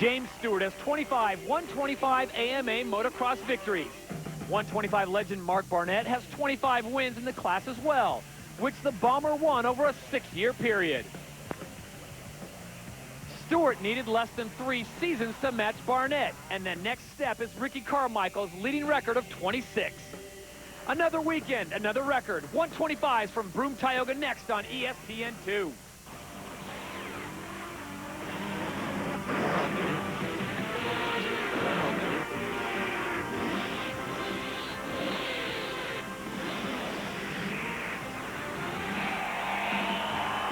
James Stewart has 25 125 AMA motocross victories. 125 legend Mark Barnett has 25 wins in the class as well, which the Bomber won over a 6-year period. Stewart needed less than 3 seasons to match Barnett, and the next step is Ricky Carmichael's leading record of 26. Another weekend, another record. 125s from Broome-Tioga next on ESPN2.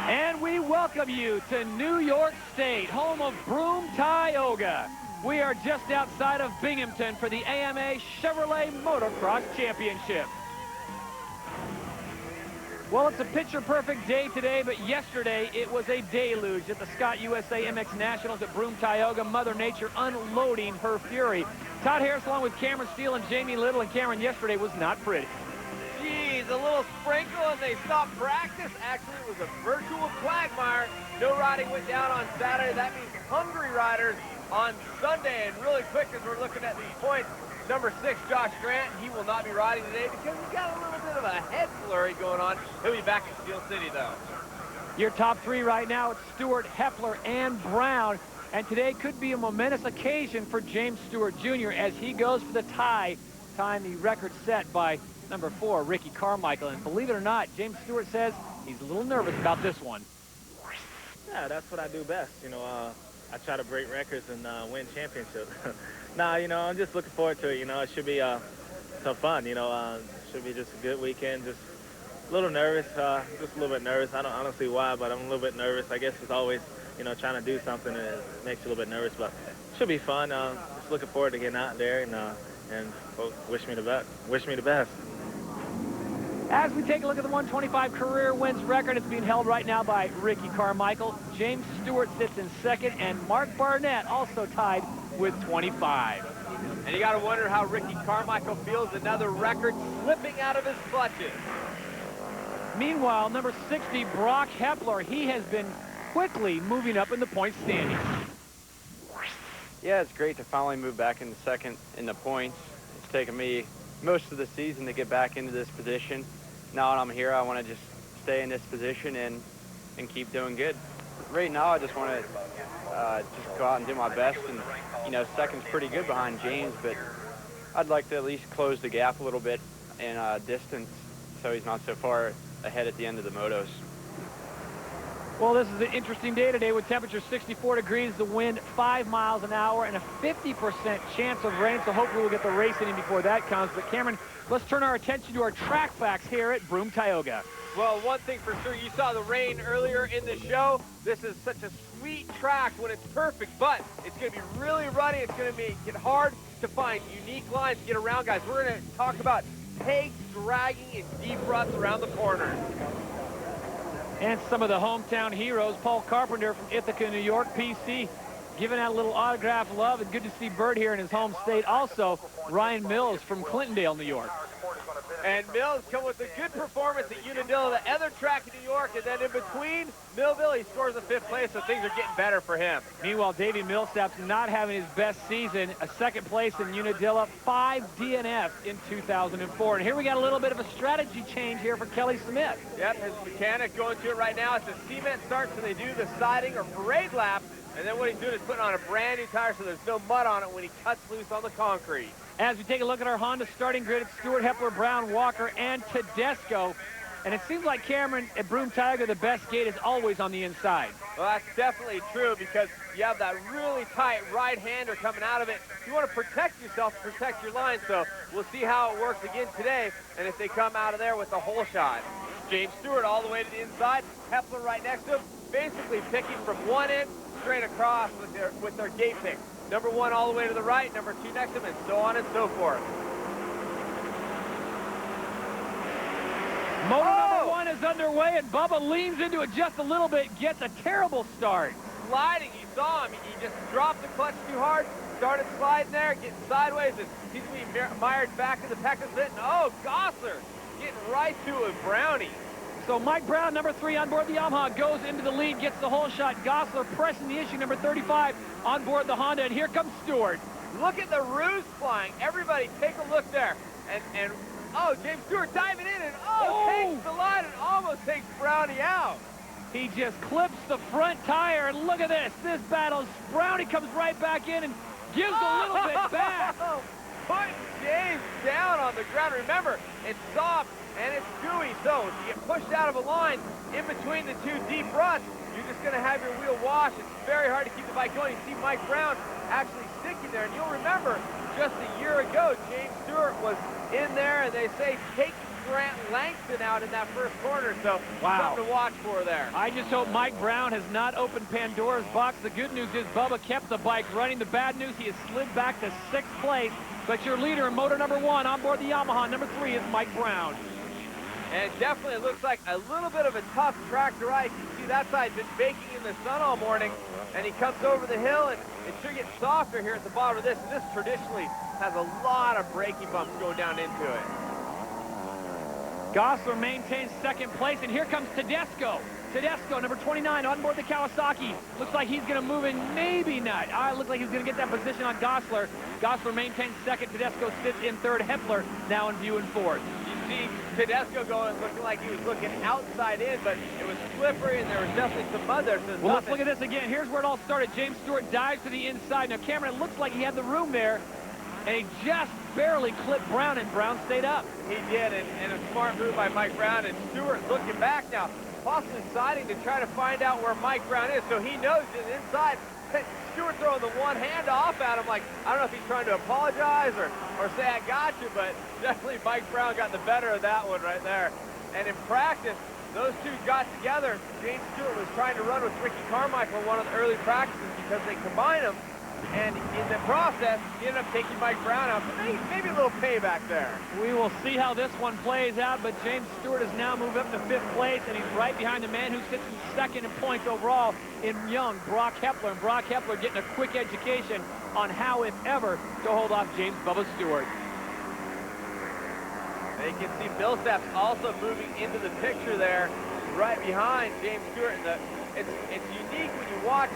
And we welcome you to New York State, home of Broome-Tioga. We are just outside of Binghamton for the AMA Chevrolet Motocross Championship. Well, it's a picture-perfect day today, but yesterday it was a deluge at the Scott USA MX Nationals at Broome-Tioga. Mother Nature unloading her fury. Todd Harris along with Cameron Steele and Jamie Little, and Cameron, yesterday was not pretty. Geez, a little sprinkle and they stopped practice. Actually, it was a virtual quagmire. No riding went down on Saturday. That means hungry riders on Sunday. And really quick, as we're looking at these points, number 6, Josh Grant, he will not be riding today because he's got a little bit of a head flurry going on. He'll be back in Steel City, though. Your top 3 right now, it's Stewart, Hepler, and Brown. And today could be a momentous occasion for James Stewart Jr. as he goes for the tying the record set by number 4, Ricky Carmichael. And believe it or not, James Stewart says he's a little nervous about this one. Yeah, that's what I do best. You know, I try to break records and win championships. Nah, you know, I'm just looking forward to it. You know, it should be some fun. You know, it should be just a good weekend. Just a little nervous, just a little bit nervous. I don't see why, but I'm a little bit nervous. I guess it's always, you know, trying to do something and it makes you a little bit nervous, but it should be fun. Just looking forward to getting out there and folks wish me the best. Wish me the best. As we take a look at the 125 career wins record, it's being held right now by Ricky Carmichael. James Stewart sits in second, and Mark Barnett also tied with 25. And you got to wonder how Ricky Carmichael feels. Another record slipping out of his clutches. Meanwhile, number 60, Broc Hepler, he has been quickly moving up in the point standings. Yeah, it's great to finally move back into second in the points. It's taken me most of the season to get back into this position. Now that I'm here, I want to just stay in this position and keep doing good. Right now, I just want to just go out and do my best. And, you know, second's pretty good behind James, but I'd like to at least close the gap a little bit in distance so he's not so far ahead at the end of the motos. Well, this is an interesting day today with temperatures 64 degrees, the wind 5 miles an hour, and a 50% chance of rain, so hopefully we'll get the racing in before that comes. But Cameron, let's turn our attention to our track facts here at Broome-Tioga. Well, one thing for sure, you saw the rain earlier in the show. This is such a sweet track when it's perfect, but it's going to be really ruddy. It's going to make it hard to find unique lines to get around, guys. We're going to talk about pegs dragging in deep ruts around the corners. And some of the hometown heroes, Paul Carpenter from Ithaca, New York, PC, giving out a little autograph love, and good to see Bird here in his home state. Also, Ryan Mills from Clintondale, New York. And Mills come with a good performance at Unadilla, the other track in New York, and then in between, Millville, he scores a 5th place, so things are getting better for him. Meanwhile, Davi Millsaps not having his best season, a 2nd place in Unadilla, 5 DNFs in 2004. And here we got a little bit of a strategy change here for Kelly Smith. Yep, his mechanic going to it right now. It's a cement start, so they do the siding or parade lap, and then what he's doing is putting on a brand new tire so there's no mud on it when he cuts loose on the concrete. As we take a look at our Honda starting grid, it's Stewart, Hepler, Brown, Walker, and Tedesco. And it seems like, Cameron, at Broome-Tioga, the best gate is always on the inside. Well, that's definitely true because you have that really tight right-hander coming out of it. You want to protect yourself, protect your line, so we'll see how it works again today and if they come out of there with a hole shot. James Stewart all the way to the inside, Hepler right next to him, basically picking from one end straight across with their gate pick. Number 1 all the way to the right, number 2 next to him, and so on and so forth. Moto number 1 is underway, and Bubba leans into it just a little bit, gets a terrible start. Sliding, you saw him. He just dropped the clutch too hard, started sliding there, getting sideways, and he's going to be mired back in the Pecos pit. And oh, Gossler getting right to a brownie. So Mike Brown, number 3 on board the Yamaha, goes into the lead, gets the whole shot. Gosler pressing the issue, number 35 on board the Honda, and here comes Stewart. Look at the ruse flying. Everybody take a look there. And oh, James Stewart diving in and takes the line and almost takes Brownie out. He just clips the front tire, and look at this. This battle, Brownie comes right back in and gives a little bit back. Putting James down on the ground. Remember, it's soft and it's gooey, so if you get pushed out of a line in between the two deep ruts, you're just going to have your wheel wash. It's very hard to keep the bike going. You see Mike Brown actually sticking there, and you'll remember just a year ago, James Stewart was in there, and they say taking Grant Langston out in that first corner, so something to watch for there. I just hope Mike Brown has not opened Pandora's box. The good news is Bubba kept the bike running. The bad news, he has slid back to 6th place, but your leader in motor number 1 on board the Yamaha, number 3, is Mike Brown. And definitely it looks like a little bit of a tough track to ride. You can see that side's been baking in the sun all morning, and he comes over the hill, and it should get softer here at the bottom of this. And this traditionally has a lot of braking bumps going down into it. Gosler maintains 2nd place, and here comes Tedesco. Tedesco, number 29, on board the Kawasaki. Looks like he's going to move in, maybe not. Looks like he's going to get that position on Gosler. Gosler maintains 2nd. Tedesco sits in 3rd. Hepler now in view in 4th. You see Tedesco looking like he was looking outside in, but it was slippery, and there was definitely some mud there. So well, let's look at this again. Here's where it all started. James Stewart dives to the inside. Now, Cameron, it looks like he had the room there, and he just barely clipped Brown, and Brown stayed up. He did, and a smart move by Mike Brown, and Stewart looking back now, possibly siding to try to find out where Mike Brown is, so he knows he's inside. Stewart throwing the one hand off at him, like, I don't know if he's trying to apologize or say, I got you, but definitely Mike Brown got the better of that one right there. And in practice, those two got together. James Stewart was trying to run with Ricky Carmichael in one of the early practices because they combined them. And in the process, he ended up taking Mike Brown out. So maybe a little payback there. We will see how this one plays out, but James Stewart has now moved up to 5th place, and he's right behind the man who sits in 2nd in points overall in young Broc Hepler. And Broc Hepler getting a quick education on how, if ever, to hold off James Bubba Stewart. And you can see Millsaps also moving into the picture there, right behind James Stewart. And it's unique when you watch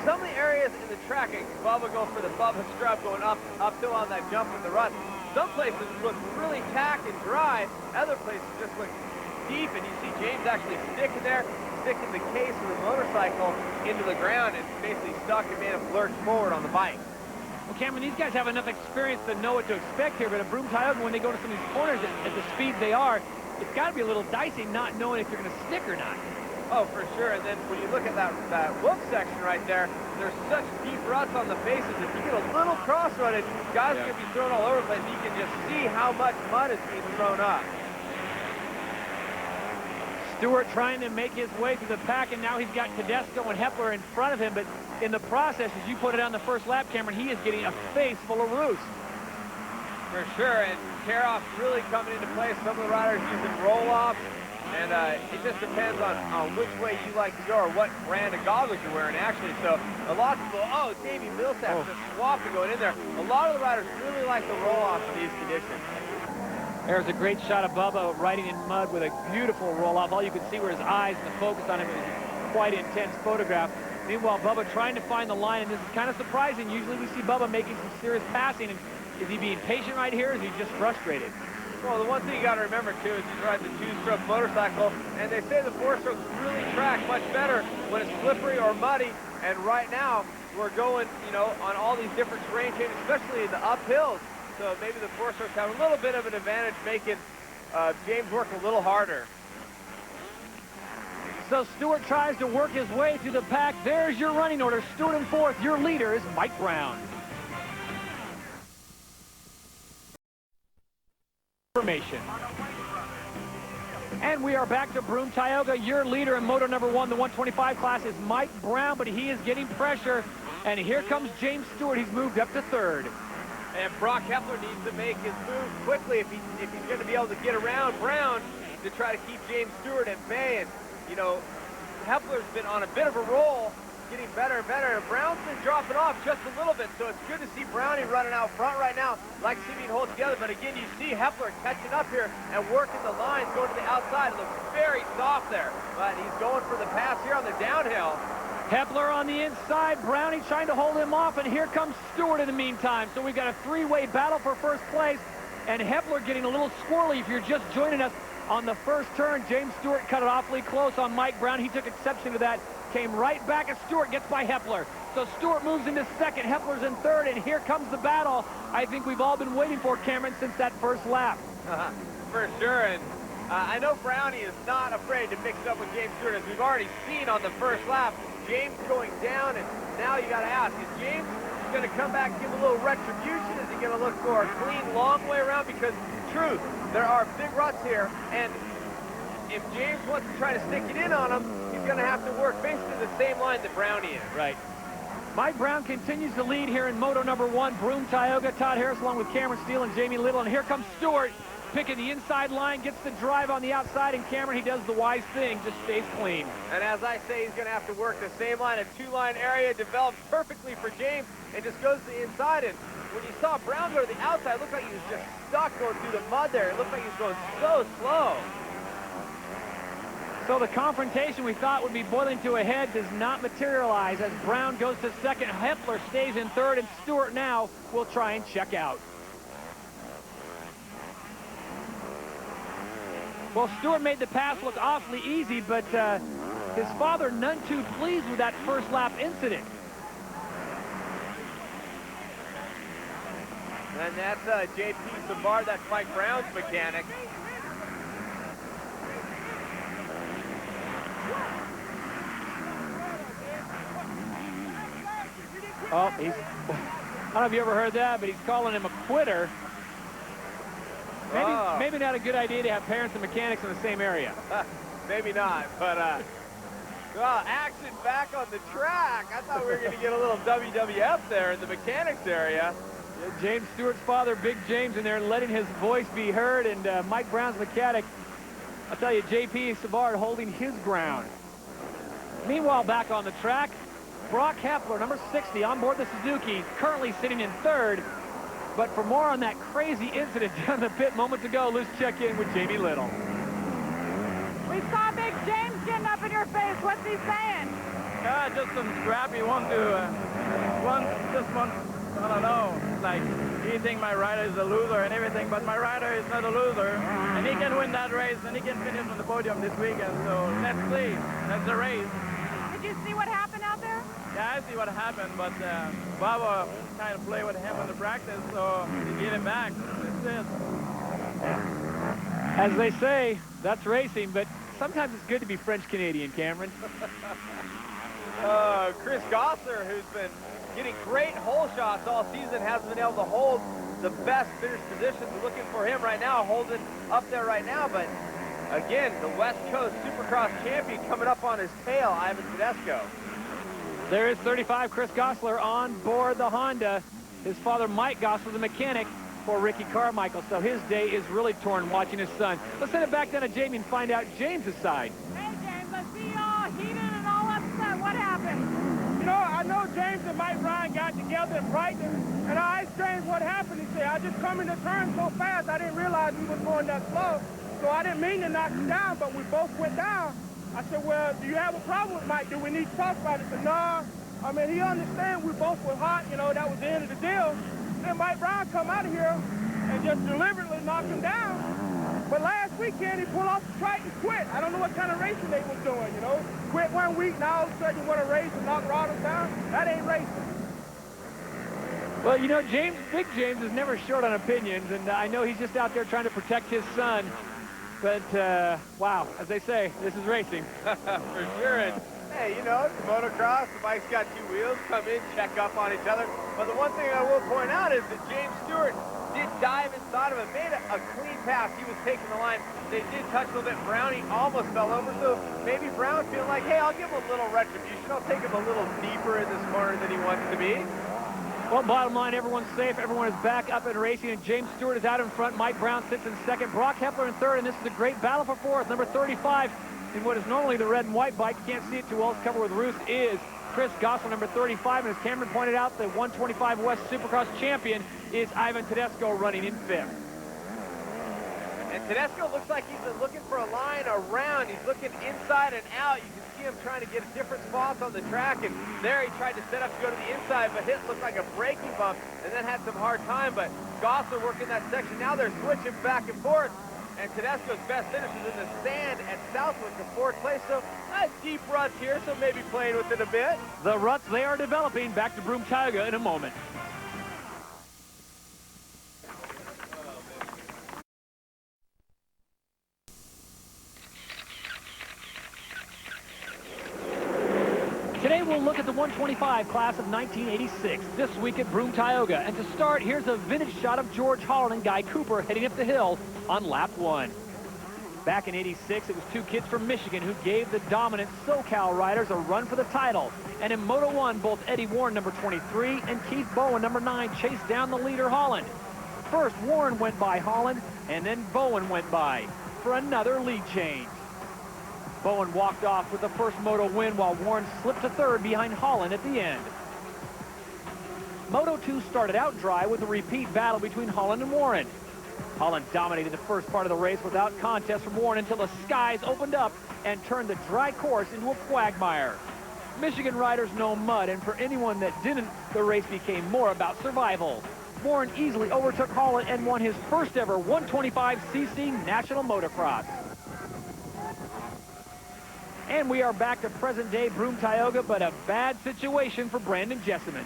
some of the areas in the track. Bubba go for the Bubba scrub going uphill on that jump in the rut. Some places look really tacked and dry. Other places just look deep, and you see James actually sticking there, sticking the case of the motorcycle into the ground, and basically stuck and made him lurch forward on the bike. Well, Cameron, these guys have enough experience to know what to expect here, but at Broome-Tioga, when they go to some of these corners at the speed they are, it's got to be a little dicey not knowing if you're going to stick or not. Oh, for sure. And then when you look at that whoop section right there, there's such deep ruts on the faces. If you get a little cross-rutted, guys are going to be thrown all over the place. You can just see how much mud is being thrown up. Stewart trying to make his way through the pack, and now he's got Tedesco and Hepler in front of him. But in the process, as you put it on the first lap, Cameron, he is getting a face full of roost. For sure. And tear-offs really coming into play. Some of the riders using roll-offs. And it just depends on which way you like to go or what brand of goggles you're wearing, actually. So a lot of people, Davi Millsaps just swapped going in there. A lot of the riders really like the roll-offs in these conditions. There's a great shot of Bubba riding in mud with a beautiful roll-off. All you can see were his eyes and the focus on him. It was a quite intense photograph. Meanwhile, Bubba trying to find the line, and this is kind of surprising. Usually we see Bubba making some serious passing. And is he being patient right here, or is he just frustrated? Well, the one thing you got to remember, too, is he's riding the 2-stroke motorcycle, and they say the 4-strokes really track much better when it's slippery or muddy, and right now we're going, on all these different terrain changes, especially in the uphills, so maybe the 4-strokes have a little bit of an advantage, making James work a little harder. So Stewart tries to work his way through the pack. There's your running order. Stewart in 4th. Your leader is Mike Brown. Information. And we are back to Broome-Tioga. Your leader in moto number 1, the 125 class, is Mike Brown, but he is getting pressure. And here comes James Stewart. He's moved up to 3rd. And Broc Hepler needs to make his move quickly if he's going to be able to get around Brown to try to keep James Stewart at bay. And, Hepler's been on a bit of a roll, getting better and better. And Brown's been dropping off just a little bit, so it's good to see Brownie running out front right now. Like to see him hold together, but again, you see Hepler catching up here and working the lines, going to the outside. It looks very soft there, but he's going for the pass here on the downhill. Hepler on the inside, Brownie trying to hold him off, and here comes Stewart in the meantime. So we've got a three-way battle for first place, and Hepler getting a little squirrely if you're just joining us. On the first turn, James Stewart cut it awfully close on Mike Brown. He took exception to that, came right back, and Stewart gets by Hepler. So Stewart moves into second, Hepler's in third, and here comes the battle I think we've all been waiting for, Cameron, since that first lap. For sure, and I know Brownie is not afraid to mix it up with James Stewart, as we've already seen on the first lap. James going down, and now you got to ask, is James going to come back and give a little retribution? Is he going to look for a clean, long way around? Because, truth, there are big ruts here, and if James wants to try to stick it in on him, he's going to have to work basically the same line that Brownie is. Right. Mike Brown continues to lead here in Moto number 1. Broome-Tioga, Todd Harris along with Cameron Steele and Jamie Little. And here comes Stewart picking the inside line, gets the drive on the outside, and Cameron, he does the wise thing, just stays clean. And as I say, he's going to have to work the same line. A two-line area develops perfectly for James and just goes to the inside. And when you saw Brown go to the outside, it looked like he was just stuck going through the mud there. It looked like he was going so slow. So the confrontation we thought would be boiling to a head does not materialize as Brown goes to second. Hepler stays in third, and Stewart now will try and check out. Well, Stewart made the pass look awfully easy, but his father none too pleased with that first lap incident. And that's J.P. Savard, that's Mike Brown's mechanic. Oh, I don't know if you ever heard that, but he's calling him a quitter. Maybe not a good idea to have parents and mechanics in the same area. Maybe not, but action back on the track. I thought we were going to get a little WWF there in the mechanics area. Yeah, James Stewart's father, Big James, in there letting his voice be heard, and Mike Brown's mechanic, I'll tell you, J.P. Savard holding his ground. Meanwhile, back on the track, Broc Hepler, number 60, on board the Suzuki, currently sitting in third. But for more on that crazy incident down the pit moments ago, let's check in with Jamie Little. We saw Big James getting up in your face. What's he saying? Just some scrap. He wants to, I don't know, like, he thinks my rider is a loser and everything, but my rider is not a loser. And he can win that race, and he can finish on the podium this weekend. So let's see. That's the race. Did you see what happened out there? Yeah, I see what happened, but Baba kind of played with him in the practice, so he gave him back. That's it. As they say, that's racing, but sometimes it's good to be French-Canadian, Cameron. Chris Gossler, who's been getting great hole shots all season, hasn't been able to hold the best finish positions. We're looking for him right now, holding up there right now, but again, the West Coast Supercross champion coming up on his tail, Ivan Tedesco. There is 35, Chris Gossler on board the Honda. His father, Mike Gossler, the mechanic for Ricky Carmichael. So his day is really torn watching his son. Let's send it back down to Jamie and find out James's side. Hey, James, I see you all heated and all upset. What happened? You know, I know James and Mike Ryan got together in practice, and I asked James what happened. He said, I just come in the turn so fast, I didn't realize we was going that slow. So I didn't mean to knock him down, but we both went down. I said, well, do you have a problem with Mike? Do we need to talk about it? He said, no. I mean, he understands we both were hot. You know, that was the end of the deal. Then Mike Brown come out of here and just deliberately knocked him down. But last weekend, he pulled off the track and quit. I don't know what kind of racing they was doing, you know. Quit 1 week, now all of a sudden you want to race and knock Rodders down? That ain't racing. Well, you know, Big James is never short on opinions, and I know he's just out there trying to protect his son. But, wow, as they say, this is racing. For sure. And, hey, you know, it's motocross. The bike's got 2 wheels. Come in, check up on each other. But the one thing I will point out is that James Stewart did dive inside of it, made a clean pass. He was taking the line. They did touch a little bit. Brownie almost fell over. So maybe Brown feeling like, hey, I'll give him a little retribution. I'll take him a little deeper in this corner than he wants to be. Well, bottom line, everyone's safe. Everyone is back up and racing, and James Stewart is out in front. Mike Brown sits in second. Broc Hepler in third, and this is a great battle for fourth. Number 35 in what is normally the red and white bike. You can't see it too well. It's covered with roost is Chris Gosler, number 35. And as Cameron pointed out, the 125 West Supercross champion is Ivan Tedesco running in 5th. And Tedesco looks like he's been looking for a line around. He's looking inside and out. You can see him trying to get different spots on the track. And there he tried to set up to go to the inside, but hit looked like a braking bump and then had some hard time. But Gosler working that section. Now they're switching back and forth. And Tedesco's best finish is in the sand at Southwick, the 4th place. So deep ruts here, so maybe playing with it a bit. The ruts, they are developing. Back to Broome-Tioga in a moment. Today we'll look at the 125 class of 1986, this week at Broome-Tioga. And to start, here's a vintage shot of George Holland and Guy Cooper heading up the hill on lap 1. Back in 86, it was 2 kids from Michigan who gave the dominant SoCal riders a run for the title. And in Moto 1, both Eddie Warren, number 23, and Keith Bowen, number 9, chased down the leader, Holland. First, Warren went by Holland, and then Bowen went by for another lead change. Bowen walked off with the first Moto win while Warren slipped to 3rd behind Holland at the end. Moto 2 started out dry with a repeat battle between Holland and Warren. Holland dominated the first part of the race without contest from Warren until the skies opened up and turned the dry course into a quagmire. Michigan riders know mud, and for anyone that didn't, the race became more about survival. Warren easily overtook Holland and won his first ever 125cc National Motocross. And we are back to present-day Broome-Tioga, but a bad situation for Brandon Jesseman.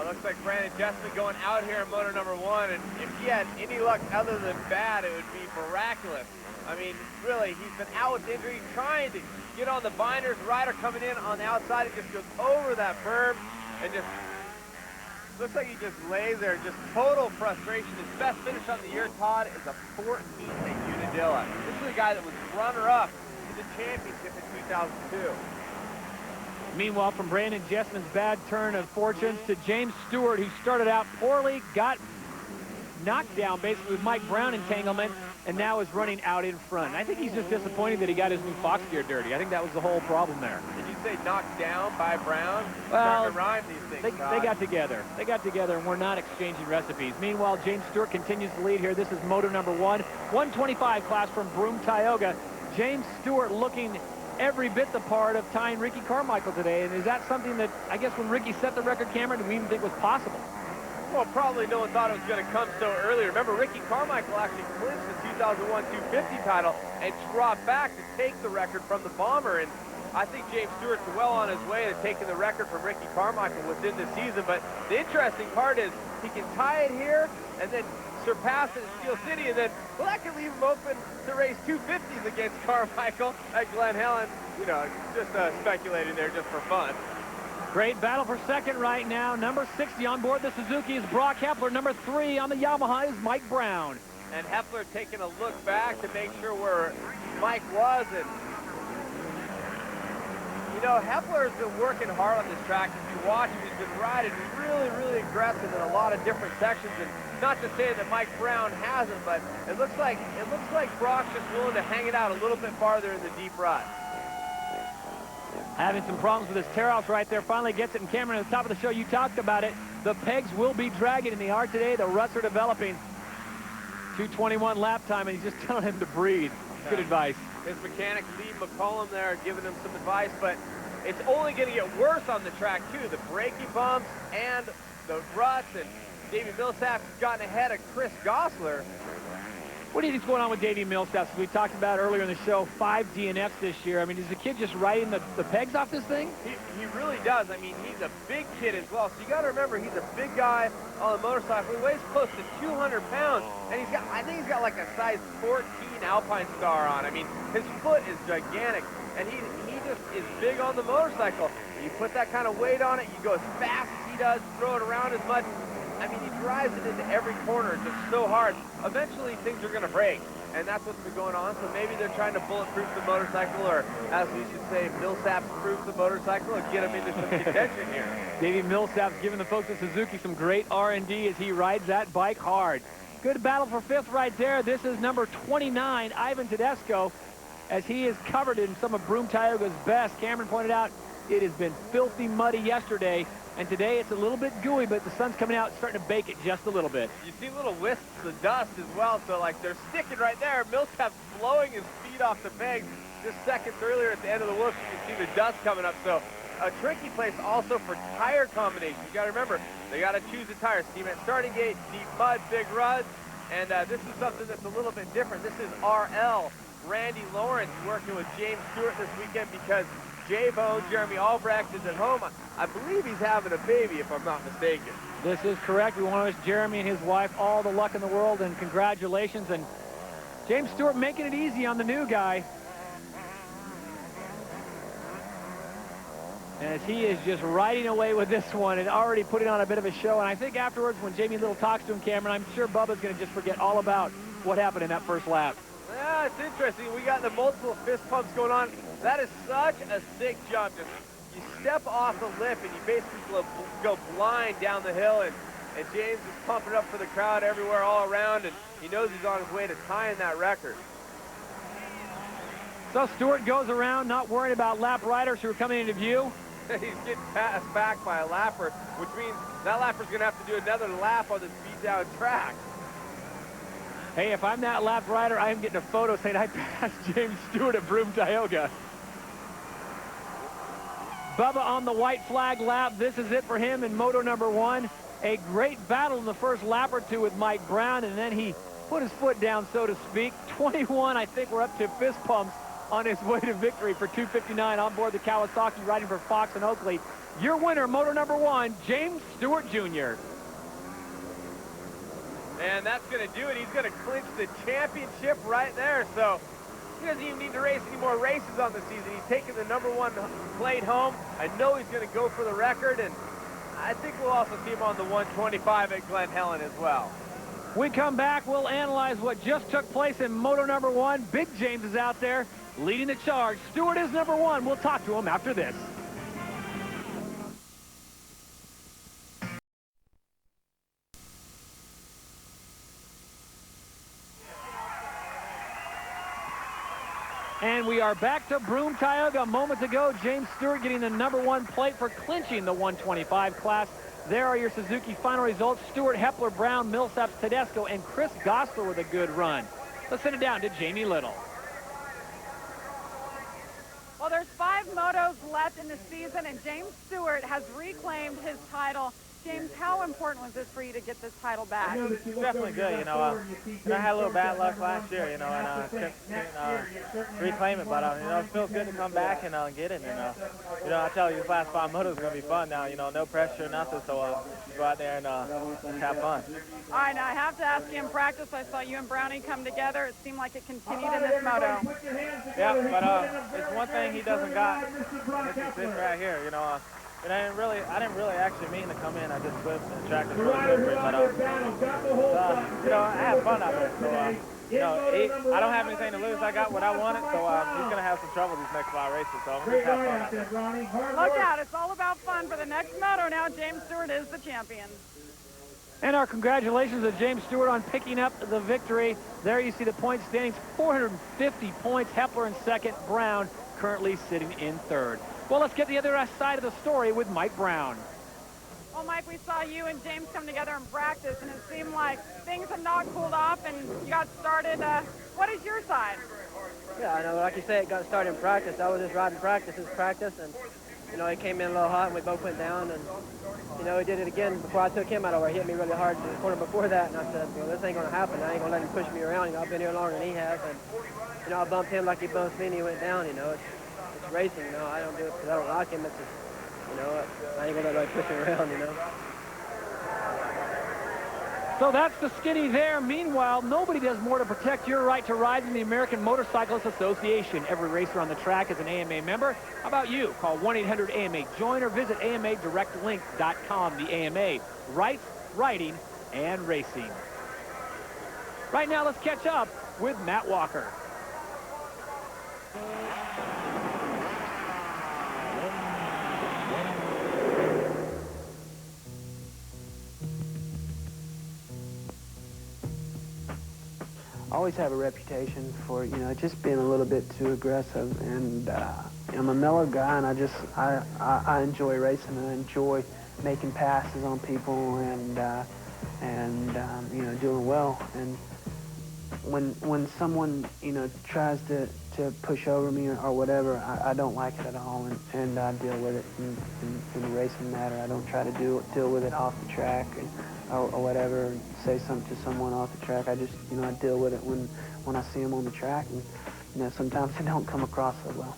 Looks like Brandon Jesseman going out here in motor number 1, and if he had any luck other than bad, it would be miraculous. I mean, really, he's been out with injury, trying to get on the binders. Rider coming in on the outside, he just goes over that berm, and just looks like he just lays there, just total frustration. His best finish on the year, Todd, is a 14th at Unadilla. This is a guy that was runner-up in the championship in 2002. Meanwhile, from Brandon Jesseman's bad turn of fortunes to James Stewart, who started out poorly, got knocked down basically with Mike Brown entanglement, and now is running out in front. And I think he's just disappointed that he got his new Fox gear dirty. I think that was the whole problem there. Did you say knocked down by Brown? Well, to rhyme these things, they got together. They got together, and we're not exchanging recipes. Meanwhile, James Stewart continues to lead here. This is moto number 1, 125 class from Broome-Tioga. James Stewart looking every bit the part of tying Ricky Carmichael today. And is that something that, I guess, when Ricky set the record, Cameron, did we even think was possible? Well, probably no one thought it was going to come so early. Remember, Ricky Carmichael actually clinched the 2001 250 title and dropped back to take the record from the Bomber. And I think James Stewart's well on his way to taking the record from Ricky Carmichael within the season. But the interesting part is he can tie it here and then surpass it at Steel City, and then, well, that could leave him open to race 250s against Carmichael at Glen Helen. You know, just speculating there just for fun. Great battle for second right now. Number 60 on board the Suzuki is Broc Hepler. Number 3 on the Yamaha is Mike Brown. And Hepler taking a look back to make sure where Mike was. And, you know, Hepler's been working hard on this track. If you watch him, he's been riding really, really aggressive in a lot of different sections. And not to say that Mike Brown hasn't, but it looks like Broc's just willing to hang it out a little bit farther in the deep rut. Having some problems with his tear-offs right there. Finally gets it, and Cameron, at the top of the show, you talked about it. The pegs will be dragging, and they are today. The ruts are developing. 2:21 lap time, and he's just telling him to breathe. Good advice. His mechanic, Lee McCollum, there, giving him some advice, but it's only going to get worse on the track, too. The braking bumps and the ruts, and Davi Millsaps has gotten ahead of Chris Gosler. What do you think's going on with Davi Millsaps? We talked about earlier in the show, 5 DNFs this year. I mean, is the kid just riding the pegs off this thing? He really does. I mean, he's a big kid as well. So you got to remember, he's a big guy on the motorcycle. He weighs close to 200 pounds, and I think he's got like a size 14 Alpine Star on. I mean, his foot is gigantic, and he just is big on the motorcycle. You put that kind of weight on it, you go as fast as he does, throw it around as much. I mean, he drives it into every corner just so hard. Eventually, things are going to break, and that's what's been going on. So maybe they're trying to bulletproof the motorcycle, or as we should say, Millsaps-proof the motorcycle and get him into some contention here. Davi Millsaps giving the folks at Suzuki some great R&D as he rides that bike hard. Good battle for 5th right there. This is number 29, Ivan Tedesco, as he is covered in some of Broome-Tioga's best. Cameron pointed out It has been filthy muddy yesterday, and today it's a little bit gooey, but the sun's coming out, starting to bake it just a little bit. You see little wisps of dust as well, so like they're sticking right there. Millsaps blowing his feet off the pegs just seconds earlier at the end of the whoops. You can see the dust coming up, so a tricky place also for tire combination. You got to remember, they got to choose the tires. Steam at starting gate, deep mud, big ruts, and this is something that's a little bit different. This is RL, Randy Lawrence, working with James Stewart this weekend because J-Bone, Jeremy Albrecht, is at home. I believe he's having a baby, if I'm not mistaken. This is correct. We want to wish Jeremy and his wife all the luck in the world and congratulations. And James Stewart making it easy on the new guy. As he is just riding away with this one and already putting on a bit of a show. And I think afterwards when Jamie Little talks to him, Cameron, I'm sure Bubba's going to just forget all about what happened in that first lap. Yeah, it's interesting. We got the multiple fist pumps going on. That is such a sick jump. Just, you step off the lip and you basically go blind down the hill. And James is pumping up for the crowd everywhere all around. And he knows he's on his way to tying that record. So Stewart goes around not worried about lap riders who are coming into view. He's getting passed back by a lapper, which means that lapper's going to have to do another lap on this beat-down track. Hey, if I'm that lap rider, I am getting a photo saying I passed James Stewart at Broome-Tioga. Bubba on the white flag lap. This is it for him in moto number 1. A great battle in the first lap or two with Mike Brown, and then he put his foot down, so to speak. 21, I think we're up to fist pumps on his way to victory for 259 on board the Kawasaki, riding for Fox and Oakley. Your winner, moto number 1, James Stewart Jr. And that's going to do it. He's going to clinch the championship right there. So he doesn't even need to race any more races on the season. He's taking the number 1 plate home. I know he's going to go for the record, and I think we'll also see him on the 125 at Glen Helen as well. We come back, we'll analyze what just took place in moto number 1. Big James is out there leading the charge. Stewart is number 1. We'll talk to him after this. And we are back to Broome-Tioga. Moments ago, James Stewart getting the number 1 plate for clinching the 125 class. There are your Suzuki final results. Stewart, Hepler, Brown, Millsaps, Tedesco, and Chris Gosler with a good run. Let's send it down to Jamie Little. Well, there's 5 motos left in the season, and James Stewart has reclaimed his title. James, how important was this for you to get this title back? It's definitely good, I had a little bad luck last year, and couldn't reclaim it, but, it feels good to come back and get it, and, I tell you, this last 5 motos is going to be fun now, no pressure, nothing, so go out there and have fun. All right, now I have to ask you in practice, I saw you and Brownie come together. It seemed like it continued in this moto. Yeah, but it's one thing he doesn't got. This is this right here, And I didn't really actually mean to come in. I just slipped and the track was really good for it. But, I had fun out there. So, I don't have anything to lose. I got what I wanted, so he's going to have some trouble these next 5 races. So I'm going to have fun out there. Look out. It's all about fun for the next moto now. James Stewart is the champion. And our congratulations to James Stewart on picking up the victory. There you see the point standings, 450 points. Hepler in second, Brown currently sitting in third. Well, let's get the other side of the story with Mike Brown. Well, Mike, we saw you and James come together in practice, and it seemed like things had not cooled off, and you got started. What is your side? Yeah, I know, like you say, it got started in practice. I was just riding practice, and, it came in a little hot, and we both went down, and, he did it again before I took him out of where he hit me really hard in the corner before that, and I said, well, this ain't going to happen. I ain't going to let him push me around. I've been here longer than he has, and, I bumped him like he bumped me, and he went down, It's racing, I don't do it because I don't like him. It's just, I ain't going to let him push me around, So that's the skinny there. Meanwhile, nobody does more to protect your right to ride than the American Motorcyclists Association. Every racer on the track is an AMA member. How about you? Call 1-800-AMA-JOIN or visit AMADirectLink.com. The AMA, rights, riding, and racing. Right now, let's catch up with Matt Walker. I always have a reputation for, just being a little bit too aggressive, and I'm a mellow guy, and I enjoy racing, and I enjoy making passes on people and you know, doing well. And when someone, you know, tries to push over me or whatever, I don't like it at all, and I deal with it in the racing matter. I don't try to deal with it off the track or whatever, and say something to someone off the track. I just, you know, I deal with it when I see them on the track, and you know, sometimes it don't come across so well.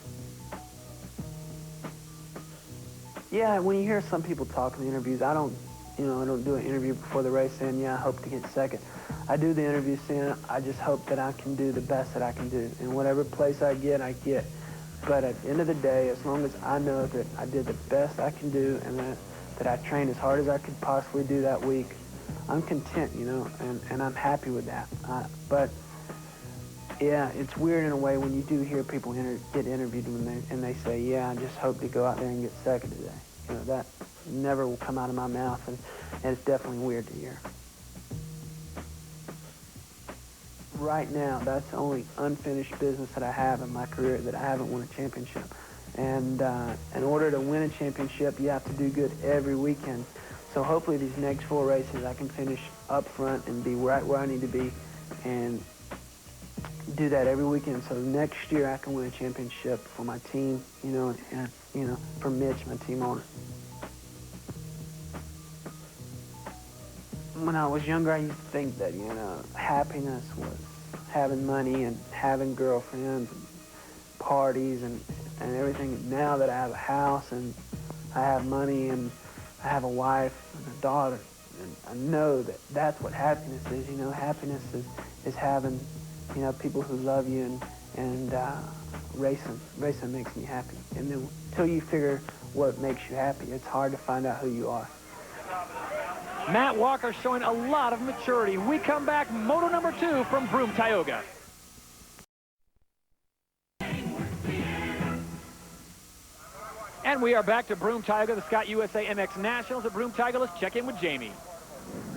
Yeah, when you hear some people talk in the interviews, I don't do an interview before the race saying, yeah, I hope to get second. I do the interview saying, I just hope that I can do the best that I can do. And whatever place I get, I get. But at the end of the day, as long as I know that I did the best I can do and that I trained as hard as I could possibly do that week, I'm content, you know, and I'm happy with that. But yeah, it's weird in a way when you do hear people get interviewed and they say, yeah, I just hope to go out there and get second today. You know, that never will come out of my mouth, and it's definitely weird to hear. Right now, that's the only unfinished business that I have in my career, that I haven't won a championship. And in order to win a championship, you have to do good every weekend. So hopefully these next 4 races, I can finish up front and be right where I need to be and do that every weekend. So next year I can win a championship for my team, you know, and, you know, for Mitch, my team owner. When I was younger, I used to think that, you know, happiness was having money and having girlfriends and parties and everything. Now that I have a house and I have money and I have a wife and a daughter, and I know that that's what happiness is. You know, happiness is having, you know, people who love you, and racing makes me happy. And then until you figure what makes you happy, it's hard to find out who you are. Matt Walker showing a lot of maturity. We come back, moto number 2 from Broome-Tioga. And we are back to Broome-Tioga, the Scott USA MX Nationals at Broome-Tioga. Let's check in with Jamie.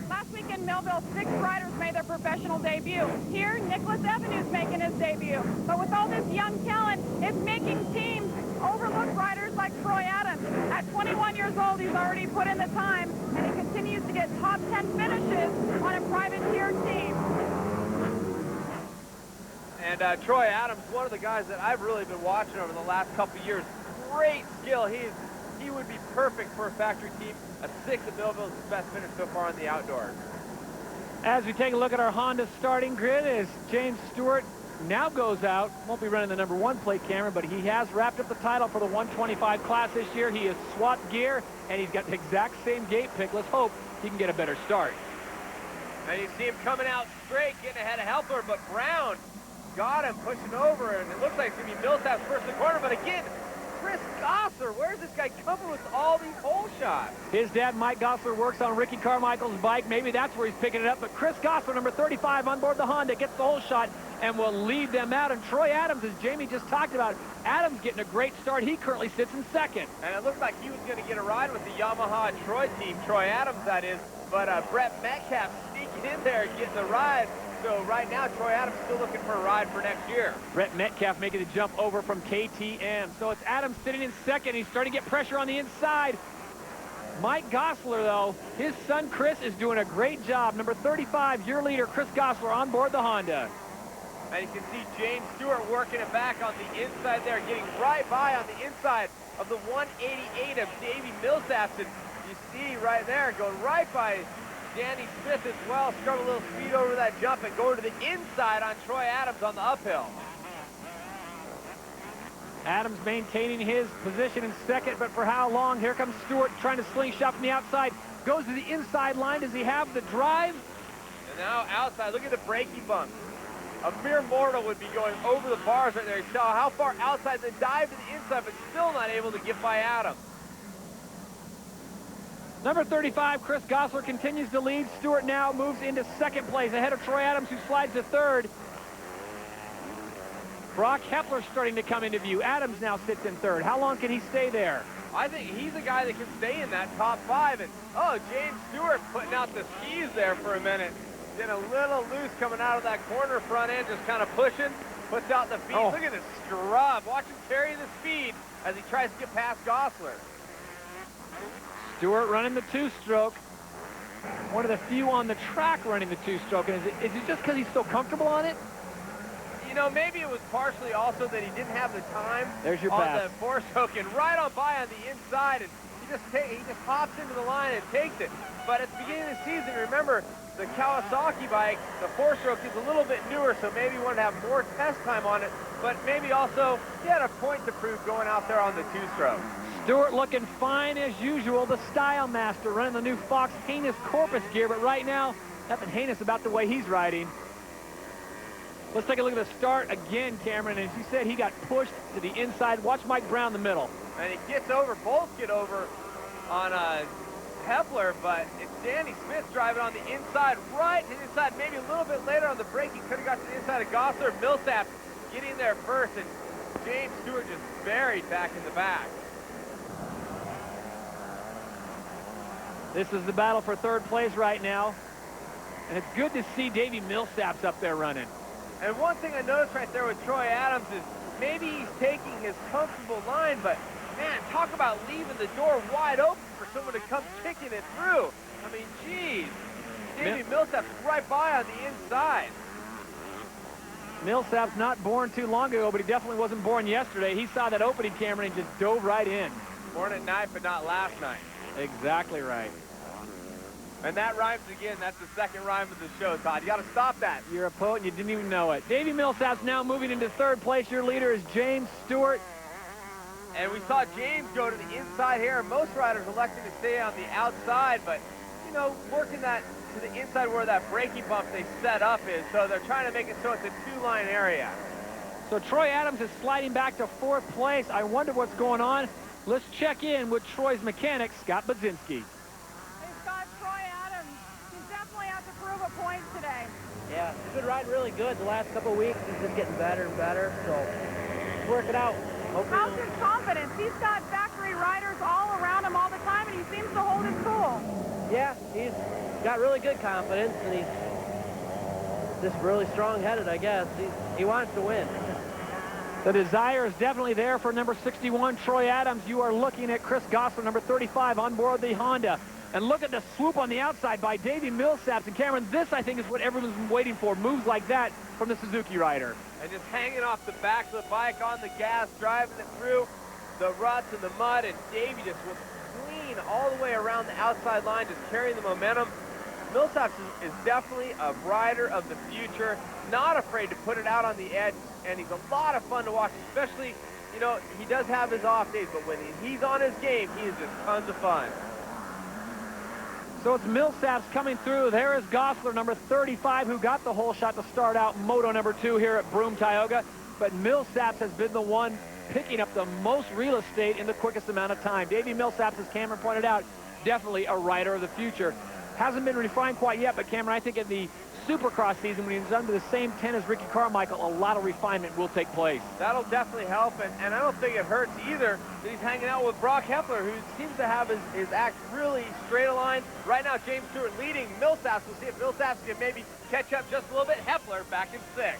Last week in Millville, 6 riders made their professional debut. Here, Nicholas Evanew's making his debut. But with all this young talent, it's making teams overlook riders like Troy Adams. At 21 years old, he's already put in the time, and he continues to get top 10 finishes on a privateer team. And Troy Adams, one of the guys that I've really been watching over the last couple of years. Great skill. He would be perfect for a factory team. A 6 at Millville is his best finish so far on the outdoors. As we take a look at our Honda starting grid, as James Stewart now goes out, won't be running the number 1 plate camera, but he has wrapped up the title for the 125 class this year. He has swapped gear, and he's got the exact same gate pick. Let's hope he can get a better start. And you see him coming out straight, getting ahead of Hepler, but Brown got him pushing over, and it looks like it's going to be Millsaps first in the corner, but again, Chris Gossler, where's this guy coming with all these hole shots? His dad, Mike Gossler, works on Ricky Carmichael's bike. Maybe that's where he's picking it up. But Chris Gossler, number 35 on board the Honda, gets the hole shot and will lead them out. And Troy Adams, as Jamie just talked about, Adams getting a great start. He currently sits in second. And it looked like he was going to get a ride with the Yamaha Troy team, Troy Adams, that is. But Brett Metcalf sneaking in there, getting the ride. So right now, Troy Adams still looking for a ride for next year. Brett Metcalf making the jump over from KTM. So it's Adams sitting in second. He's starting to get pressure on the inside. Mike Gossler, though, his son Chris is doing a great job. Number 35, your leader, Chris Gossler, on board the Honda. And you can see James Stewart working it back on the inside there, getting right by on the inside of the 188 of Davi Millsaps. And you see right there, going right by Danny Smith as well, start a little speed over that jump and go to the inside on Troy Adams on the uphill. Adams maintaining his position in second, but for how long? Here comes Stewart trying to slingshot from the outside. Goes to the inside line. Does he have the drive? And now outside, look at the braking bumps. A mere mortal would be going over the bars right there. You saw how far outside, then dive to the inside, but still not able to get by Adams. Number 35, Chris Gossler, continues to lead. Stewart now moves into second place ahead of Troy Adams, who slides to third. Broc Hepler starting to come into view. Adams now sits in third. How long can he stay there? I think he's a guy that can stay in that top 5. And, oh, James Stewart putting out the skis there for a minute. Getting a little loose coming out of that corner front end, just kind of pushing. Puts out the feet. Look at this scrub. Watch him carry the speed as he tries to get past Gosler. Stewart running the two-stroke. One of the few on the track running the two-stroke. And is it just because he's so comfortable on it? You know, maybe it was partially also that he didn't have the time There's your on pass. the four-stroke and right on by on the inside, and he just hops into the line and takes it. But at the beginning of the season, remember, the Kawasaki bike, the four-stroke is a little bit newer, so maybe he wanted to have more test time on it, but maybe also he had a point to prove going out there on the two-stroke. Stewart looking fine as usual, the Style Master running the new Fox Heinous Corpus gear, but right now, nothing heinous about the way he's riding. Let's take a look at the start again, Cameron, and as you said, he got pushed to the inside. Watch Mike Brown in the middle. And he gets over, both get over on Hepler, but it's Danny Smith driving on the inside, right to the inside. Maybe a little bit later on the break, he could have got to the inside of Gosler. Millsaps getting there first, and James Stewart just buried back in the back. This is the battle for third place right now, and it's good to see Davi Millsaps up there running. And one thing I noticed right there with Troy Adams is maybe he's taking his comfortable line, but man, talk about leaving the door wide open for someone to come kicking it through. I mean, geez. Davi Millsaps right by on the inside. Millsaps not born too long ago, but he definitely wasn't born yesterday. He saw that opening, Cameron, and just dove right in. Born at night, but not last night. Exactly right. And that rhymes again. That's the second rhyme of the show, Todd. You got to stop that. You're a poet and you didn't even know it. Davi Millsaps now moving into third place. Your leader is James Stewart. And we saw James go to the inside here. Most riders electing to stay on the outside, but, you know, working that to the inside where that braking bump they set up is. So they're trying to make it so it's a two-line area. So Troy Adams is sliding back to fourth place. I wonder what's going on. Let's check in with Troy's mechanic, Scott Budzinski. Yeah, he's been riding really good the last couple of weeks. He's been getting better and better, so he's working out. How's his confidence? He's got factory riders all around him all the time, and he seems to hold his cool. Yeah, he's got really good confidence, and he's just really strong-headed, I guess. He wants to win. The desire is definitely there for number 61, Troy Adams. You are looking at Chris Gosler, number 35, on board the Honda. And look at the swoop on the outside by Davi Millsaps. And Cameron, this, I think, is what everyone's been waiting for. Moves like that from the Suzuki rider. And just hanging off the back of the bike on the gas, driving it through the ruts and the mud. And Davi just was clean all the way around the outside line, just carrying the momentum. Millsaps is definitely a rider of the future. Not afraid to put it out on the edge. And he's a lot of fun to watch, especially, you know, he does have his off days. But when he's on his game, he is just tons of fun. So it's Millsaps coming through. There is Gosler, number 35, who got the whole shot to start out moto number 2 here at Broome-Tioga. But Millsaps has been the one picking up the most real estate in the quickest amount of time. Davi Millsaps, as Cameron pointed out, definitely a rider of the future. Hasn't been refined quite yet, but Cameron, I think in the Supercross season, when he's under the same 10 as Ricky Carmichael, a lot of refinement will take place. That'll definitely help, and I don't think it hurts either that he's hanging out with Broc Hepler, who seems to have his act really straight aligned. Right now, James Stewart leading Millsaps. We'll see if Millsaps can maybe catch up just a little bit. Hepler back in 6th.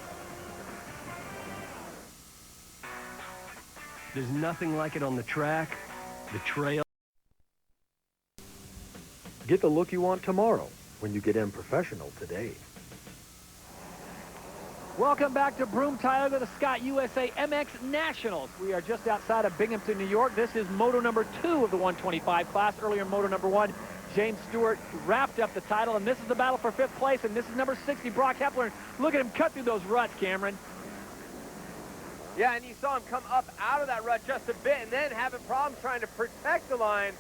There's nothing like it on the track, the trail. Get the look you want tomorrow when you get in professional today. Welcome back to Broome-Tioga, the Scott USA MX Nationals. We are just outside of Binghamton, New York. This is moto number 2 of the 125 class. Earlier, moto number 1, James Stewart wrapped up the title, and this is the battle for 5th place, and this is number 60, Broc Hepler. Look at him cut through those ruts, Cameron. Yeah, and you saw him come up out of that rut just a bit and then having problems trying to protect the line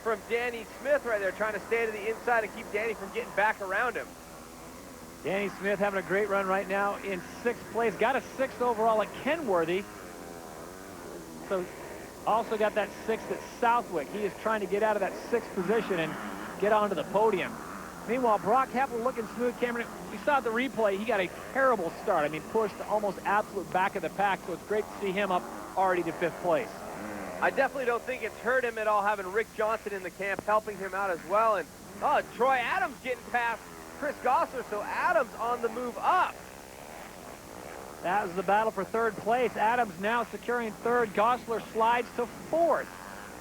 from Danny Smith right there, trying to stay to the inside and keep Danny from getting back around him. Danny Smith having a great run right now in 6th place. Got a 6th overall at Kenworthy. So also got that 6th at Southwick. He is trying to get out of that 6th position and get onto the podium. Meanwhile, Broc Hepler looking smooth. Cameron, we saw the replay. He got a terrible start. I mean, pushed almost absolute back of the pack. So it's great to see him up already to 5th place. I definitely don't think it's hurt him at all having Rick Johnson in the camp helping him out as well. And Troy Adams getting past Chris Gosler, so Adams on the move up. That was the battle for third place. Adams now securing third. Gosler slides to fourth.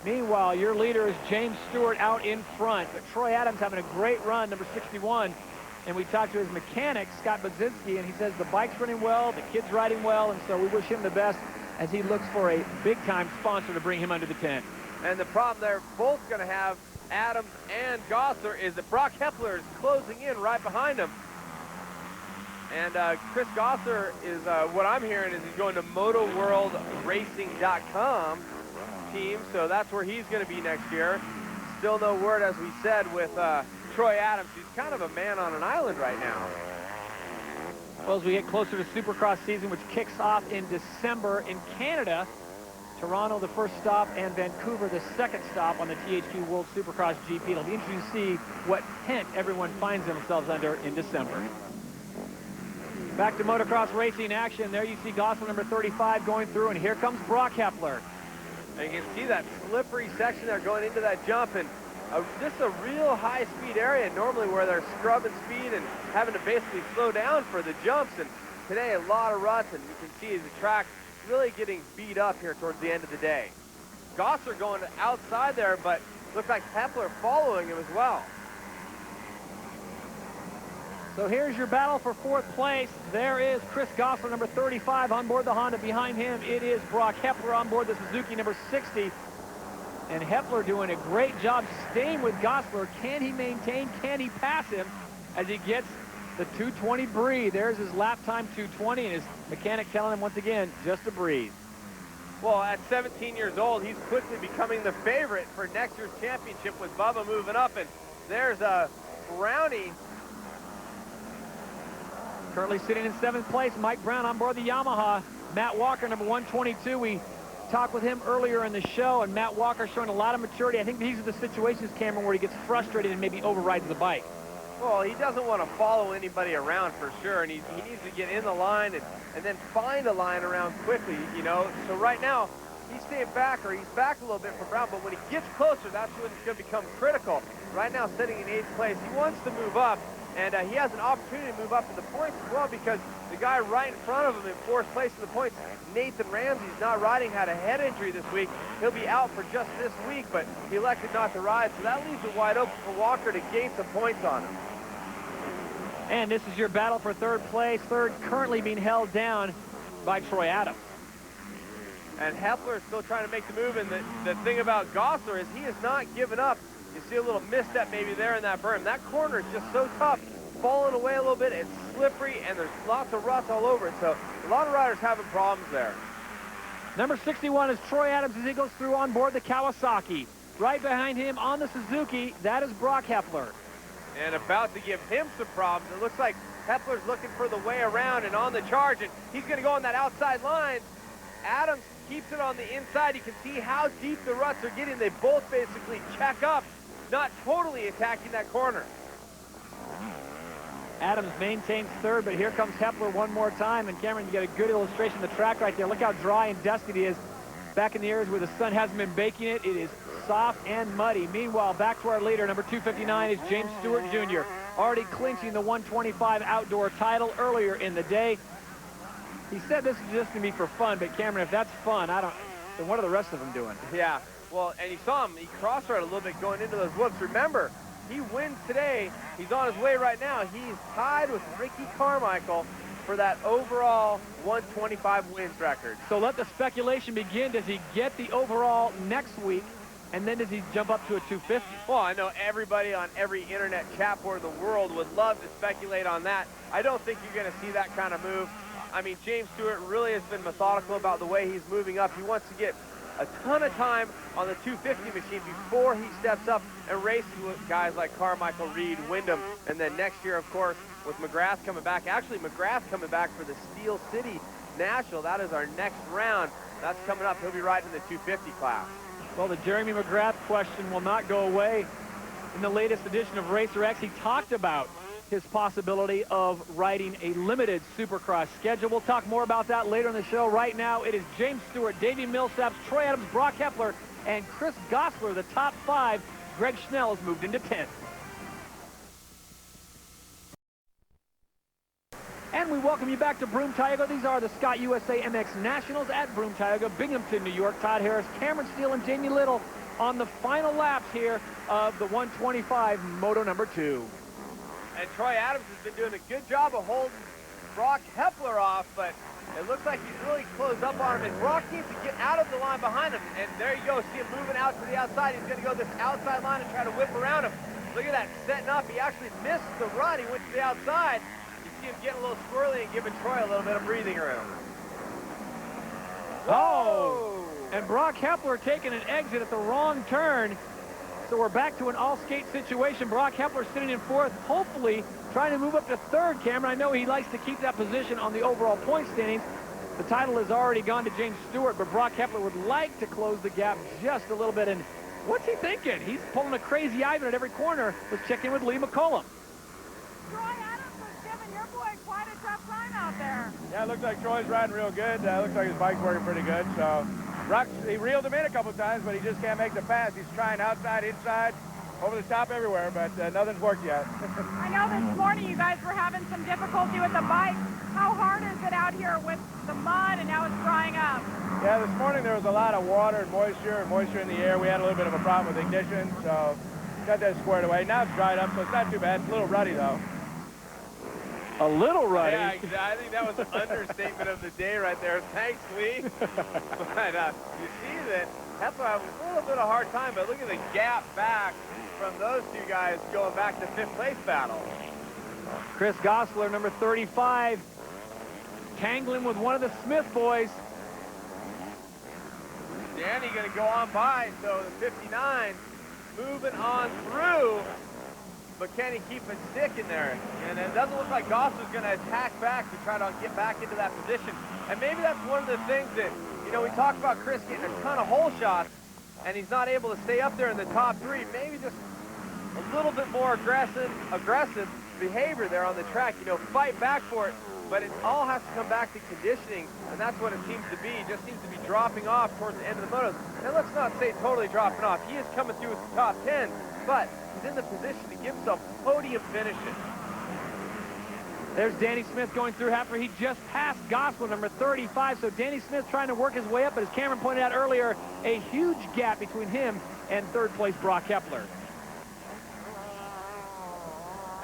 Meanwhile, your leader is James Stewart out in front. But Troy Adams having a great run, number 61. And we talked to his mechanic, Scott Budzinski, and he says the bike's running well, the kid's riding well, and so we wish him the best as he looks for a big-time sponsor to bring him under the tent. And the problem they're both going to have, Adams and Gosler, is that Broc Hepler is closing in right behind him. And Chris Gosler is, what I'm hearing is he's going to MotoWorldRacing.com team, so that's where he's going to be next year. Still no word, as we said, with Troy Adams. He's kind of a man on an island right now. Well, as we get closer to Supercross season, which kicks off in December in Canada, Toronto the first stop and Vancouver the second stop on the THQ World Supercross GP. It'll be interesting to see what tent everyone finds themselves under in December. Back to motocross racing action. There you see Gosler number 35 going through, and here comes Broc Hepler. And you can see that slippery section there going into that jump, and this is a real high-speed area normally where they're scrubbing speed and having to basically slow down for the jumps. And today, a lot of ruts, and you can see the track really getting beat up here towards the end of the day. Gosler going outside there, but looks like Hepler following him as well. So here's your battle for fourth place. There is Chris Gosler, number 35, on board the Honda. Behind him, it is Broc Hepler on board the Suzuki, number 60. And Hepler doing a great job staying with Gosler. Can he maintain? Can he pass him as he gets the 2:20 breathe? There's his lap time, 2:20, and his mechanic telling him once again, just a breathe. Well, at 17 years old, he's quickly becoming the favorite for next year's championship with Bubba moving up. And there's a Brownie. Currently sitting in 7th place, Mike Brown on board the Yamaha. Matt Walker, number 122. We talked with him earlier in the show, and Matt Walker showing a lot of maturity. I think these are the situations, Cameron, where he gets frustrated and maybe overrides the bike. Well, he doesn't want to follow anybody around for sure, and he needs to get in the line and then find a line around quickly, you know. So right now, he's staying back, or he's back a little bit from Brown, but when he gets closer, that's when it's going to become critical. Right now, sitting in 8th place, he wants to move up. And he has an opportunity to move up in the points as well, because the guy right in front of him in 4th place in the points, Nathan Ramsey's not riding, had a head injury this week. He'll be out for just this week, but he elected not to ride, so that leaves it wide open for Walker to gain some points on him. And this is your battle for third place. Third currently being held down by Troy Adams. And Hepler is still trying to make the move, and the thing about Gosler is he has not given up. You see a little misstep maybe there in that berm. That corner is just so tough, falling away a little bit. It's slippery, and there's lots of ruts all over it. So a lot of riders having problems there. Number 61 is Troy Adams as he goes through on board the Kawasaki. Right behind him on the Suzuki, that is Broc Hepler. And about to give him some problems. It looks like Hepler's looking for the way around and on the charge, and he's going to go on that outside line. Adams keeps it on the inside. You can see how deep the ruts are getting. They both basically check up, not totally attacking that corner. Adams maintains third, but here comes Hepler one more time. And Cameron, you get a good illustration of the track right there. Look how dry and dusty it is back in the areas where the sun hasn't been baking it. It is soft and muddy. Meanwhile, back to our leader, number 259 is James Stewart Jr., already clinching the 125 outdoor title earlier in the day. He said this is just going to be for fun, but Cameron, if that's fun, then what are the rest of them doing? Yeah, well, and you saw him, he cross-rode a little bit going into those whoops. Remember, he wins today. He's on his way right now. He's tied with Ricky Carmichael for that overall 125 wins record. So let the speculation begin. Does he get the overall next week, and then does he jump up to a 250? Well, I know everybody on every internet chat board in the world would love to speculate on that. I don't think you're going to see that kind of move. I mean, James Stewart really has been methodical about the way he's moving up. He wants to get a ton of time on the 250 machine before he steps up and races with guys like Carmichael, Reed, Wyndham, and then next year, of course, with McGrath coming back. Actually, McGrath coming back for the Steel City National. That is our next round. That's coming up. He'll be riding in the 250 class. Well, the Jeremy McGrath question will not go away. In the latest edition of Racer X, he talked about his possibility of riding a limited Supercross schedule. We'll talk more about that later in the show. Right now, it is James Stewart, Davi Millsaps, Troy Adams, Broc Hepler, and Chris Gosler, the top 5. Greg Schnell has moved into 10th. And we welcome you back to Broome-Tioga. These are the Scott USA MX Nationals at Broome-Tioga, Binghamton, New York. Todd Harris, Cameron Steele, and Jamie Little on the final laps here of the 125 Moto number 2. And Troy Adams has been doing a good job of holding Broc Hepler off, but it looks like he's really closed up on him, and Broc needs to get out of the line behind him. And there you go, see him moving out to the outside. He's going to go this outside line and try to whip around him. Look at that, setting up. He actually missed the run. He went to the outside. You see him getting a little squirrely and giving Troy a little bit of breathing room. Oh! And Broc Hepler taking an exit at the wrong turn. So we're back to an all-skate situation. Broc Hepler sitting in 4th, hopefully trying to move up to 3rd, Cameron. I know he likes to keep that position on the overall point standings. The title has already gone to James Stewart, but Broc Hepler would like to close the gap just a little bit. And what's he thinking? He's pulling a crazy Ivan at every corner. Let's check in with Lee McCollum. Troy Adams was giving your boy quite a tough time out there. Yeah, it looks like Troy's riding real good. Looks like his bike's working pretty good. So, Broc, he reeled him in a couple times, but he just can't make the pass. He's trying outside, inside, over the top, everywhere, but nothing's worked yet. I know this morning you guys were having some difficulty with the bike. How hard is it out here with the mud and now it's drying up? Yeah, this morning there was a lot of water and moisture in the air. We had a little bit of a problem with ignition, so got that squared away. Now it's dried up, so it's not too bad. It's a little ruddy, though. A little ruddy. Yeah, I think that was an understatement of the day right there. Thanks, Lee. But you see that Hepler had a little bit of a hard time, but look at the gap back from those two guys going back to 5th place battle. Chris Gosler, number 35, tangling with one of the Smith boys. Danny going to go on by, so the 59 moving on through. But can he keep it stick in there? And it doesn't look like Gosler's going to attack back to try to get back into that position. And maybe that's one of the things that, you know, we talked about Chris getting a ton of hole shots, and he's not able to stay up there in the top 3. Maybe just a little bit more aggressive behavior there on the track. You know, fight back for it. But it all has to come back to conditioning, and that's what it seems to be. It just seems to be dropping off towards the end of the motos. And let's not say totally dropping off. He is coming through with the top 10, but he's in the position to give himself podium finishes. There's Danny Smith going through Hepler. He just passed Gosler, number 35. So Danny Smith trying to work his way up, but as Cameron pointed out earlier, a huge gap between him and 3rd place Broc Hepler.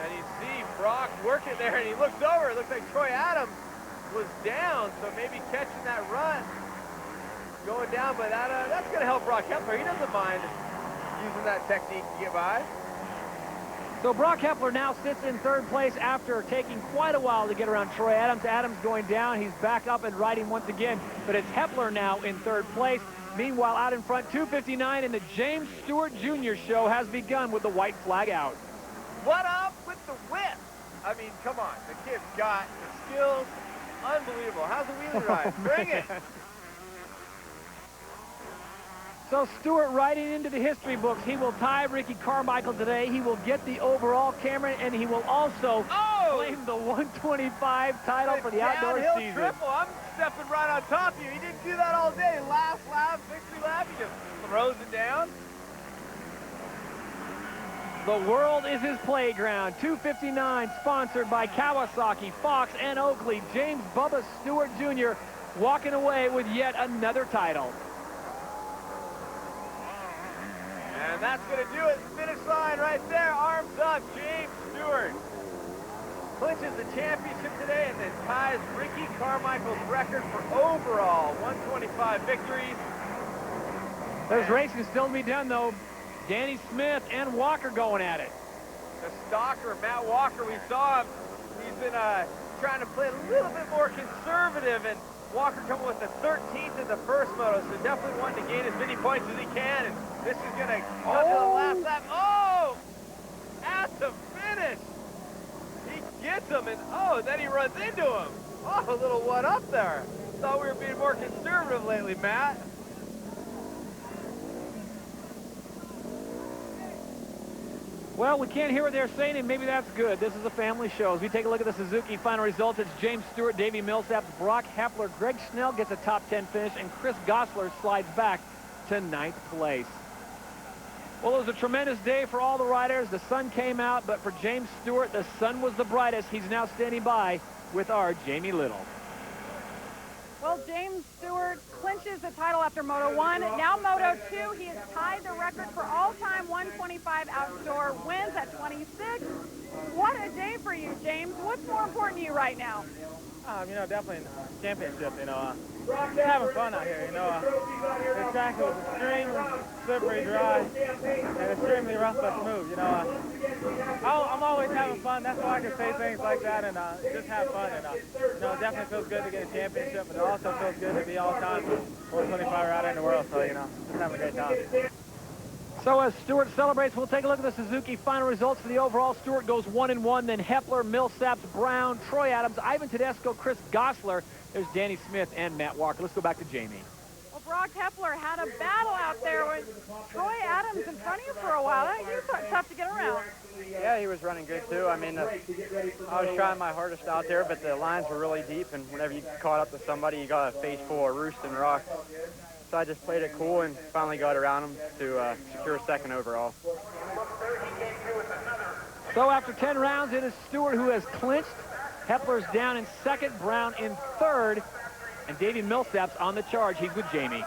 And you see Broc working there, and he looks over. It looks like Troy Adams was down, so maybe catching that run, going down. But that's going to help Broc Hepler. He doesn't mind using that technique to get by. So Broc Hepler now sits in 3rd place after taking quite a while to get around Troy Adams. Adams going down. He's back up and riding once again, but it's Hepler now in 3rd place. Meanwhile, out in front, 2:59, and the James Stewart Jr. show has begun with the white flag out. What up with the whip? I mean, come on. The kid's got the skills. Unbelievable. How's the wheelie ride? Bring it. So Stewart riding into the history books. He will tie Ricky Carmichael today. He will get the overall, Cameron, and he will also claim the 125 title for the outdoor season. Triple. I'm stepping right on top of you. He didn't do that all day. Last lap, victory lap, he just throws it down. The world is his playground. 2:59, sponsored by Kawasaki, Fox, and Oakley. James Bubba Stewart Jr. walking away with yet another title. And that's going to do it. Finish line right there. Arms up. James Stewart clinches the championship today and then ties Ricky Carmichael's record for overall 125 victories. There's racing still to be done, though. Danny Smith and Walker going at it. The stalker, Matt Walker, we saw him. He's been trying to play a little bit more conservative, and Walker coming with the 13th in the first moto, so definitely wanting to gain as many points as he can, and this is going to come to the last lap. Oh! At the finish! He gets him, and then he runs into him. Oh, a little one up there. Thought we were being more conservative lately, Matt. Well, we can't hear what they're saying, and maybe that's good. This is a family show. As we take a look at the Suzuki final results, it's James Stewart, Davi Millsaps, Broc Hepler, Greg Schnell gets a top 10 finish, and Chris Gosler slides back to 9th place. Well, it was a tremendous day for all the riders. The sun came out, but for James Stewart, the sun was the brightest. He's now standing by with our Jamie Little. Well, James Stewart clinches the title after Moto 1. Now Moto 2, he has tied the record for all-time 125 outdoor wins at 26. What a day for you, James. What's more important to you right now? You know, definitely championship, you know. Just having fun out here, you know. The track was extremely slippery, dry, and extremely rough but smooth, you know. I'm always having fun. That's why I can say things like that and just have fun. And, you know, it definitely feels good to get a championship, but it also feels good to be all-time 125 rider in the world. So, you know, just having a great time. So as Stewart celebrates, we'll take a look at the Suzuki final results for the overall. Stewart goes 1-1, then Hepler, Millsaps, Brown, Troy Adams, Ivan Tedesco, Chris Gosler. There's Danny Smith and Matt Walker. Let's go back to Jamie. Well, Broc Hepler had a battle out there with Troy Adams in front of you for a while. He was tough to get around. Yeah, he was running good too. I mean, I was trying my hardest out there, but the lines were really deep, and whenever you caught up to somebody, you got a face full of roost and rocks. So I just played it cool and finally got around him to secure second overall. So after 10 rounds, it is Stewart who has clinched. Hepler's down in second, Brown in third, and Davi Millsaps on the charge. He's with Jamie.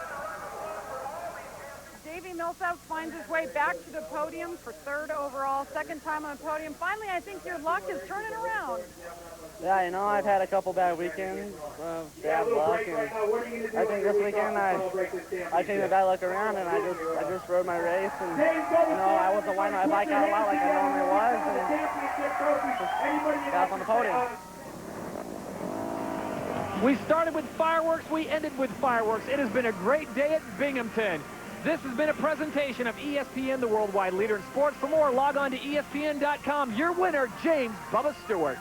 Davi Millsaps finds his way back to the podium for third overall, second time on the podium. Finally, I think your luck is turning around. Yeah, you know, I've had a couple bad weekends, bad luck, and I think this weekend I changed the bad luck around, and I just rode my race, and you know, I wasn't winding my bike out a lot like I normally was, and just got up on the podium. We started with fireworks, we ended with fireworks. It has been a great day at Binghamton. This has been a presentation of ESPN, the worldwide leader in sports. For more, log on to ESPN.com. Your winner, James Bubba Stewart.